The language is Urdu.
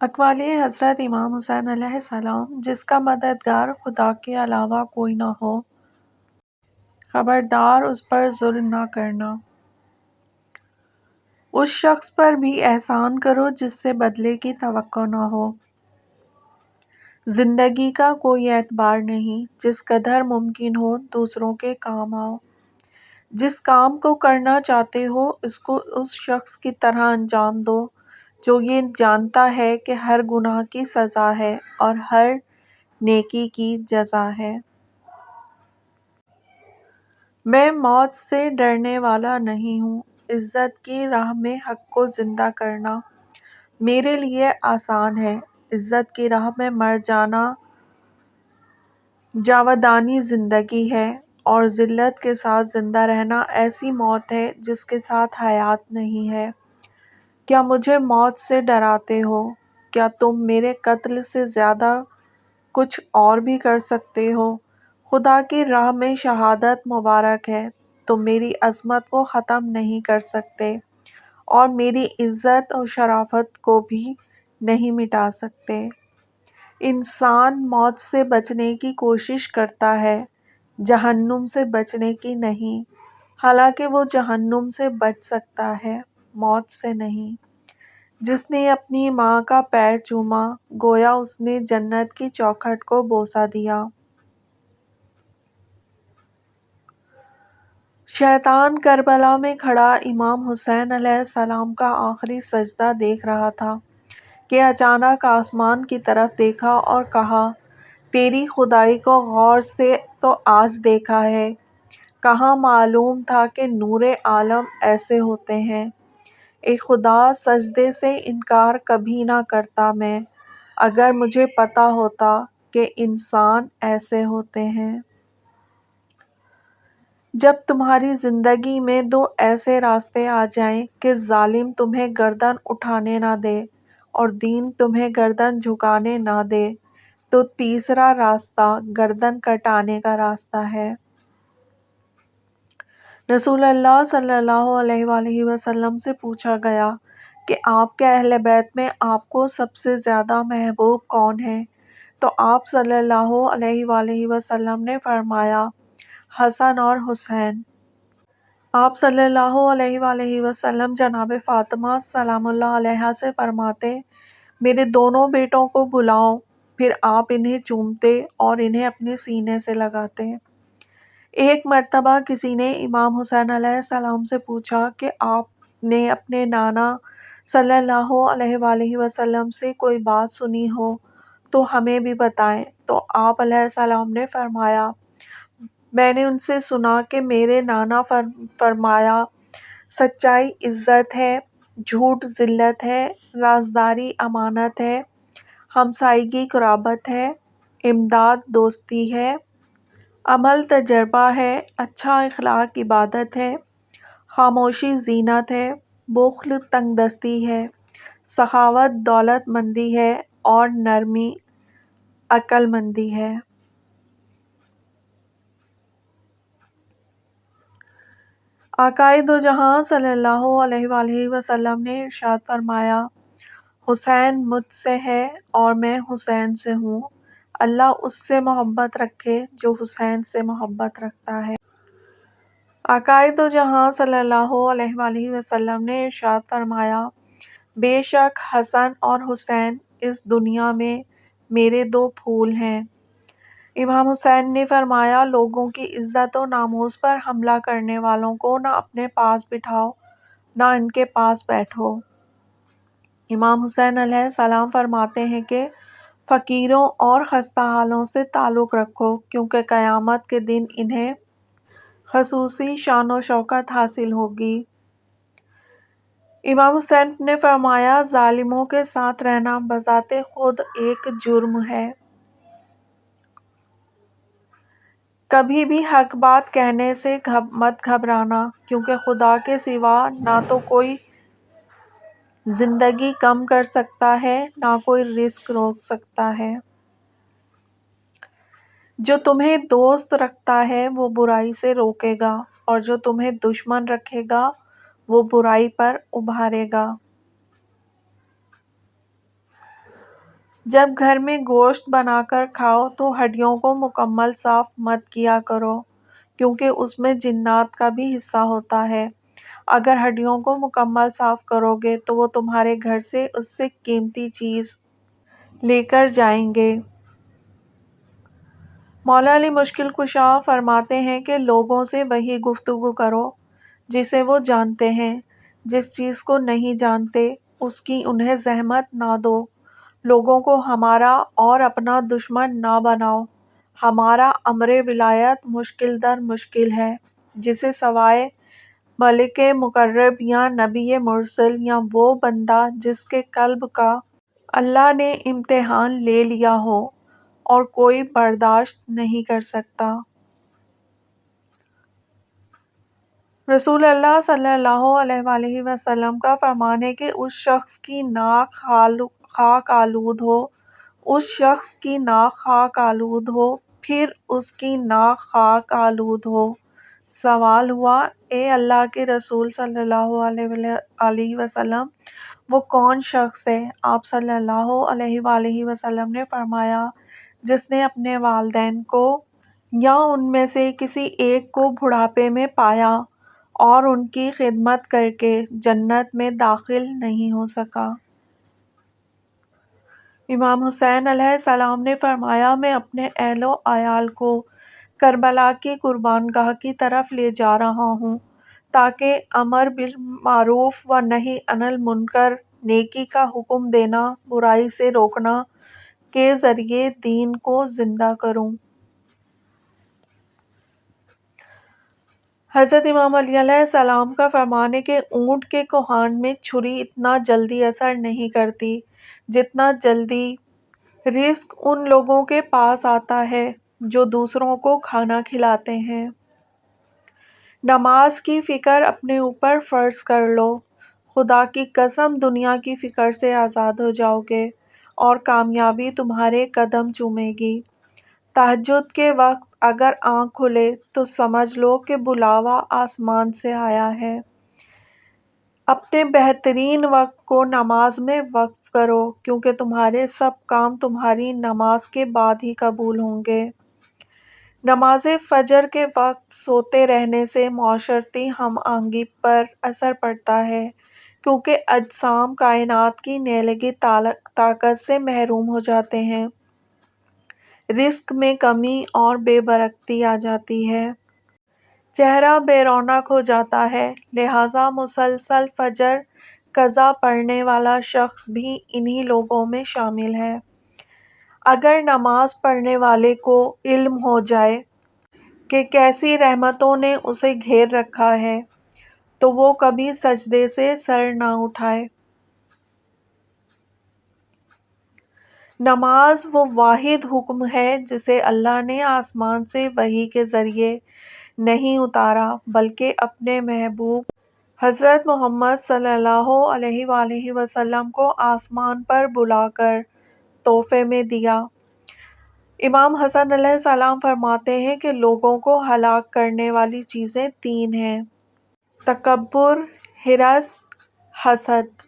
اقوال حضرت امام حسین علیہ السلام، جس کا مددگار خدا کے علاوہ کوئی نہ ہو، خبردار اس پر ظلم نہ کرنا۔ اس شخص پر بھی احسان کرو جس سے بدلے کی توقع نہ ہو۔ زندگی کا کوئی اعتبار نہیں، جس قدر ممکن ہو دوسروں کے کام آؤ۔ جس کام کو کرنا چاہتے ہو اس کو اس شخص کی طرح انجام دو جو یہ جانتا ہے کہ ہر گناہ کی سزا ہے اور ہر نیکی کی جزا ہے۔ میں موت سے ڈرنے والا نہیں ہوں۔ عزت کی راہ میں حق کو زندہ کرنا میرے لیے آسان ہے۔ عزت کی راہ میں مر جانا جاودانی زندگی ہے، اور ذلت کے ساتھ زندہ رہنا ایسی موت ہے جس کے ساتھ حیات نہیں ہے۔ کیا مجھے موت سے ڈراتے ہو؟ کیا تم میرے قتل سے زیادہ کچھ اور بھی کر سکتے ہو؟ خدا کی راہ میں شہادت مبارک ہے۔ تم میری عظمت کو ختم نہیں کر سکتے اور میری عزت اور شرافت کو بھی نہیں مٹا سکتے۔ انسان موت سے بچنے کی کوشش کرتا ہے، جہنم سے بچنے کی نہیں، حالانکہ وہ جہنم سے بچ سکتا ہے، موت سے نہیں۔ جس نے اپنی ماں کا پیر چوما گویا اس نے جنت کی چوکھٹ کو بوسہ دیا۔ شیطان کربلا میں کھڑا امام حسین علیہ السلام کا آخری سجدہ دیکھ رہا تھا کہ اچانک آسمان کی طرف دیکھا اور کہا، تیری خدائی کو غور سے تو آج دیکھا ہے، کہاں معلوم تھا کہ نور عالم ایسے ہوتے ہیں۔ اے خدا، سجدے سے انکار کبھی نہ کرتا میں، اگر مجھے پتہ ہوتا کہ انسان ایسے ہوتے ہیں۔ جب تمہاری زندگی میں دو ایسے راستے آ جائیں کہ ظالم تمہیں گردن اٹھانے نہ دے اور دین تمہیں گردن جھکانے نہ دے، تو تیسرا راستہ گردن کٹانے کا راستہ ہے۔ رسول اللہ صلی اللہ علیہ وآلہ وسلم سے پوچھا گیا کہ آپ کے اہل بیت میں آپ کو سب سے زیادہ محبوب کون ہیں؟ تو آپ صلی اللہ علیہ وآلہ وسلم نے فرمایا، حسن اور حسین۔ آپ صلی اللہ علیہ وآلہ وسلم جناب فاطمہ سلام اللہ علیہا سے فرماتے، میرے دونوں بیٹوں کو بلاؤ، پھر آپ انہیں چومتے اور انہیں اپنے سینے سے لگاتے۔ ایک مرتبہ کسی نے امام حسین علیہ السلام سے پوچھا کہ آپ نے اپنے نانا صلی اللہ علیہ وآلہ وسلم سے کوئی بات سنی ہو تو ہمیں بھی بتائیں۔ تو آپ علیہ السلام نے فرمایا، میں نے ان سے سنا کہ میرے نانا فرمایا، سچائی عزت ہے، جھوٹ ذلت ہے، رازداری امانت ہے، ہمسائیگی قرابت ہے، امداد دوستی ہے، عمل تجربہ ہے، اچھا اخلاق عبادت ہے، خاموشی زینت ہے، بخل تنگ دستی ہے، سخاوت دولت مندی ہے اور نرمی عقل مندی ہے۔ آقائے دو جہاں صلی اللہ علیہ وآلہ وسلم نے ارشاد فرمایا، حسین مجھ سے ہے اور میں حسین سے ہوں، اللہ اس سے محبت رکھے جو حسین سے محبت رکھتا ہے۔ آقائے دو جہاں صلی اللہ علیہ وآلہ وسلم نے ارشاد فرمایا، بے شک حسن اور حسین اس دنیا میں میرے دو پھول ہیں۔ امام حسین نے فرمایا، لوگوں کی عزت و ناموس پر حملہ کرنے والوں کو نہ اپنے پاس بٹھاؤ نہ ان کے پاس بیٹھو۔ امام حسین علیہ السلام فرماتے ہیں کہ فقیروں اور خستہ حالوں سے تعلق رکھو، کیونکہ قیامت کے دن انہیں خصوصی شان و شوکت حاصل ہوگی۔ امام حسین نے فرمایا، ظالموں کے ساتھ رہنا بذات خود ایک جرم ہے۔ کبھی بھی حق بات کہنے سے مت گھبرانا، کیونکہ خدا کے سوا نہ تو کوئی زندگی کم کر سکتا ہے نہ کوئی رزق روک سکتا ہے۔ جو تمہیں دوست رکھتا ہے وہ برائی سے روکے گا اور جو تمہیں دشمن رکھے گا وہ برائی پر ابھارے گا۔ جب گھر میں گوشت بنا کر کھاؤ تو ہڈیوں کو مکمل صاف مت کیا کرو، کیونکہ اس میں جنات کا بھی حصہ ہوتا ہے۔ اگر ہڈیوں کو مکمل صاف کرو گے تو وہ تمہارے گھر سے اس سے قیمتی چیز لے کر جائیں گے۔ مولا علی مشکل کشا فرماتے ہیں کہ لوگوں سے وہی گفتگو کرو جسے وہ جانتے ہیں، جس چیز کو نہیں جانتے اس کی انہیں زحمت نہ دو۔ لوگوں کو ہمارا اور اپنا دشمن نہ بناؤ۔ ہمارا امر ولایت مشکل در مشکل ہے، جسے سوائے ملک مقرب یا نبی مرسل یا وہ بندہ جس کے قلب کا اللہ نے امتحان لے لیا ہو اور کوئی برداشت نہیں کر سکتا۔ رسول اللہ صلی اللہ علیہ وآلہ وسلم کا فرمان ہے کہ اس شخص کی ناک خاک آلود ہو، اس شخص کی ناک خاک آلود ہو، پھر اس کی ناک خاک آلود ہو۔ سوال ہوا، اے اللہ کے رسول صلی اللہ علیہ وسلم، وہ کون شخص ہے؟ آپ صلی اللہ علیہ وآلہ وسلم نے فرمایا، جس نے اپنے والدین کو یا ان میں سے کسی ایک کو بڑھاپے میں پایا اور ان کی خدمت کر کے جنت میں داخل نہیں ہو سکا۔ امام حسین علیہ السلام نے فرمایا، میں اپنے اہل و عیال کو کربلا کی قربان گاہ کی طرف لے جا رہا ہوں تاکہ امر بالمعروف و نہی عن المنکر، نیکی کا حکم دینا، برائی سے روکنا کے ذریعے دین کو زندہ کروں۔ حضرت امام علی علیہ السلام کا فرمان ہے کہ اونٹ کے کوہان میں چھری اتنا جلدی اثر نہیں کرتی جتنا جلدی رزق ان لوگوں کے پاس آتا ہے جو دوسروں کو کھانا کھلاتے ہیں۔ نماز کی فکر اپنے اوپر فرض کر لو، خدا کی قسم دنیا کی فکر سے آزاد ہو جاؤ گے اور کامیابی تمہارے قدم چومے گی۔ تہجد کے وقت اگر آنکھ کھلے تو سمجھ لو کہ بلاوا آسمان سے آیا ہے۔ اپنے بہترین وقت کو نماز میں وقف کرو، کیونکہ تمہارے سب کام تمہاری نماز کے بعد ہی قبول ہوں گے۔ نماز فجر کے وقت سوتے رہنے سے معاشرتی ہم آہنگی پر اثر پڑتا ہے، کیونکہ اجسام کائنات کی نیلگی طاقت سے محروم ہو جاتے ہیں، رزق میں کمی اور بے برکتی آ جاتی ہے، چہرہ بے رونق ہو جاتا ہے۔ لہٰذا مسلسل فجر قضا پڑھنے والا شخص بھی انہی لوگوں میں شامل ہے۔ اگر نماز پڑھنے والے کو علم ہو جائے کہ کیسی رحمتوں نے اسے گھیر رکھا ہے تو وہ کبھی سجدے سے سر نہ اٹھائے۔ نماز وہ واحد حکم ہے جسے اللہ نے آسمان سے وحی کے ذریعے نہیں اتارا بلکہ اپنے محبوب حضرت محمد صلی اللہ علیہ وآلہ وسلم کو آسمان پر بلا کر تحفے میں دیا۔ امام حسن علیہ السلام فرماتے ہیں کہ لوگوں کو ہلاک کرنے والی چیزیں تین ہیں: تکبر، ہرس، حسد۔